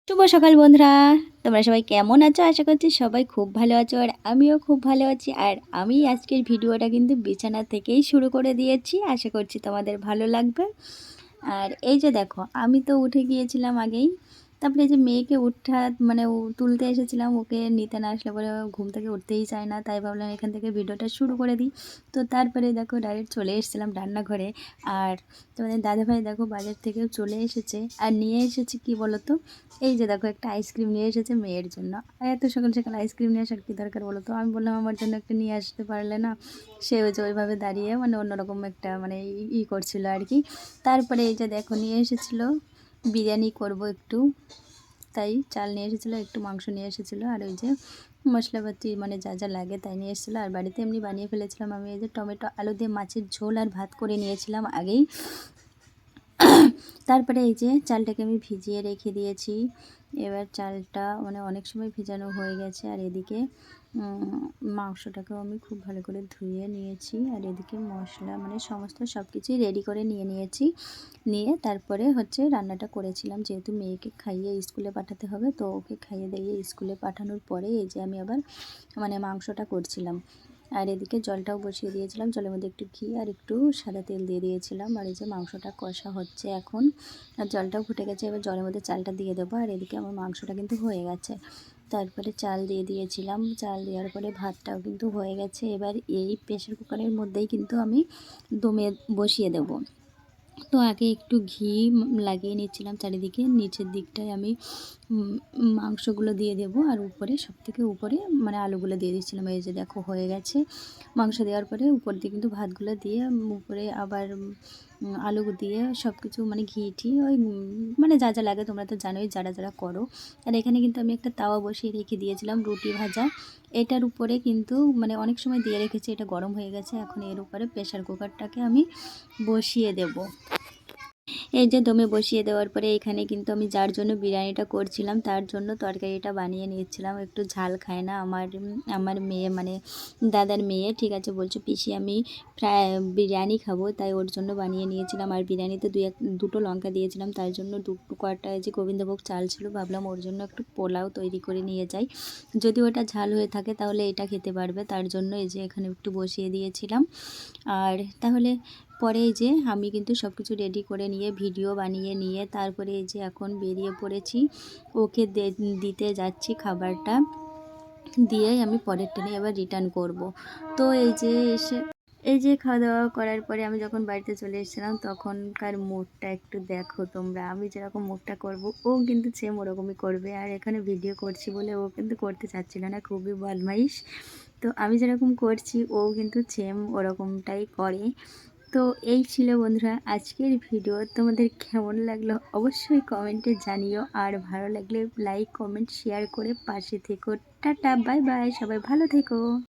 শুভ সকাল বন্ধুরা, তোমরা সবাই কেমন আছো? আশা করছি সবাই খুব ভালো আছো আর আমিও খুব ভালো আছি। আর আমি আজকের ভিডিওটা কিন্তু বিছানা থেকেই শুরু করে দিয়েছি। আশা করছি তোমাদের ভালো লাগবে। আর এই যে দেখো, আমি তো উঠে গিয়েছিলাম আগেই। তারপরে এই যে মেয়েকে মানে তুলতে এসেছিলাম, ওকে নিতে না আসলে পরে ঘুম থেকে উঠতেই চায় না, তাই ভাবলাম এখান থেকে ভিডিওটা শুরু করে দিই। তো তারপরে দেখো ডাইরেক্ট চলে এসেছিলাম রান্নাঘরে। আর তোমাদের দাদাভাই দেখো বাজার থেকেও চলে এসেছে আর নিয়ে এসেছে কি বলো তো, এই যে দেখো একটা আইসক্রিম নিয়ে এসেছে মেয়ের জন্য। আর এত সকাল সকাল আইসক্রিম নিয়ে আসার কী দরকার বলো তো? আমি বললাম আমার জন্য একটা নিয়ে আসতে পারলে না। সে ওই যে ওইভাবে দাঁড়িয়ে মানে অন্যরকম একটা মানে করছিল আর কি। তারপরে এই যে দেখো নিয়ে এসেছিলো বিরিয়ানি করব একটু, তাই চাল নিয়ে এসেছিলো, একটু মাংস নিয়ে এসেছিলো, আর ওই যে মশলাপাতি মানে যা যা লাগে তাই নিয়ে এসেছিলো। আর বাড়িতে এমনি বানিয়ে ফেলেছিলাম আমি, এই যে টমেটো আলু দিয়ে মাছের ঝোল আর ভাত করে নিয়েছিলাম আগেই। তারপরে এই যে চালটাকে আমি ভিজিয়ে রেখে দিয়েছি। এবার চালটা মানে অনেক সময় ভেজানো হয়ে গেছে। আর এদিকে মাংসটাকেও আমি খুব ভালো করে ধুয়ে নিয়েছি। আর এদিকে মশলা মানে সমস্ত সব কিছুই রেডি করে নিয়েছি। নিয়ে তারপরে হচ্ছে রান্নাটা করেছিলাম, যেহেতু মেয়েকে খাইয়ে স্কুলে পাঠাতে হবে, তো ওকে খাইয়ে দিয়ে স্কুলে পাঠানোর পরে এই যে আমি আবার মানে মাংসটা করছিলাম। আর এদিকে জলটাও বসিয়ে দিয়েছিলাম, জলের মধ্যে একটু ঘি আর একটু সাদা তেল দিয়ে দিয়েছিলাম। আর এই যে মাংসটা কষা হচ্ছে এখন, আর জলটাও ফুটে গেছে। এবার জলের মধ্যে চালটা দিয়ে দেবো। আর এদিকে আমার মাংসটা কিন্তু হয়ে গেছে। তারপরে চাল দিয়ে দিয়েছিলাম, চাল দেওয়ার পরে ভাতটাও কিন্তু হয়ে গেছে। এবার এই প্রেশার কুকারের মধ্যেই কিন্তু আমি দমে বসিয়ে দেবো। তো আগে একটু ঘি লাগিয়ে নিচ্ছিলাম চারিদিকে, নিচের দিকটায় আমি মাংসগুলো দিয়ে দেবো, আর উপরে সবথেকে উপরে মানে আলুগুলো দিয়ে দিচ্ছিলাম। এই যে দেখো হয়ে গেছে। মাংস দেওয়ার পরে উপর দিয়ে কিন্তু ভাতগুলো দিয়ে উপরে আবার আলু দিয়ে সব কিছু মানে ঘি ওই মানে যা যা লাগে তোমরা তো জানোই যারা যারা করো। আর এখানে কিন্তু আমি একটা তাওয়া বসিয়ে রেখে দিয়েছিলাম রুটি ভাজা। এটার উপরে কিন্তু মানে অনেক সময় দিয়ে রেখেছি, এটা গরম হয়ে গেছে। এখন এর উপরে প্রেশার কুকারটাকে আমি বসিয়ে দেব। এই যে দমে বসিয়ে দেওয়ার পরে এখানে কিন্তু আমি যার জন্য বিরিয়ানিটা করছিলাম তার জন্য তরকারিটা বানিয়ে নিচ্ছিলাম। একটু ঝাল খায় না আমার মেয়ে, মানে দাদার মেয়ে। ঠিক আছে বলছো পিসি আমি প্রায় বিরিয়ানি খাবো, তাই ওর জন্য বানিয়ে নিয়েছিলাম। আর বিরিয়ানিতে দুটো লঙ্কা দিয়েছিলাম, তার জন্য কটা যে গোবিন্দভোগ চাল ছিল, ভাবলাম ওর জন্য একটু পোলাও তৈরি করে নিয়ে যাই। যদি ওটা ঝাল হয়ে থাকে তাহলে এটা খেতে পারবে, তার জন্য এই যে এখানে একটু বসিয়ে দিয়েছিলাম। আর তাহলে পরে এই যে আমি কিন্তু সব কিছু রেডি করে নিয়ে ভিডিও বানিয়ে নিয়ে তারপরে এই যে এখন বেরিয়ে পড়েছি, ওকে দিতে যাচ্ছি খাবারটা, দিয়েই আমি পরের ট্রেনে এবার রিটার্ন করব। তো এই যে খাওয়া দাওয়া করার পরে আমি যখন বাড়িতে চলে এসেছিলাম তখনকার মুডটা একটু দেখো তোমরা। আমি যেরকম মুডটা করব ও কিন্তু সেম ওরকমই করবে। আর এখানে ভিডিও করছি বলে ও কিন্তু করতে চাচ্ছিল না, খুবই বদমাইশ। তো আমি যেরকম করছি ও কিন্তু সেম ওরকমটাই করে। তো এই ছিল বন্ধুরা আজকের ভিডিও। তোমাদের কেমন লাগলো অবশ্যই কমেন্টে জানিও, আর ভালো লাগলে লাইক কমেন্ট শেয়ার করে পাশে থেকো। টাটা বাই বাই, সবাই ভালো থেকো।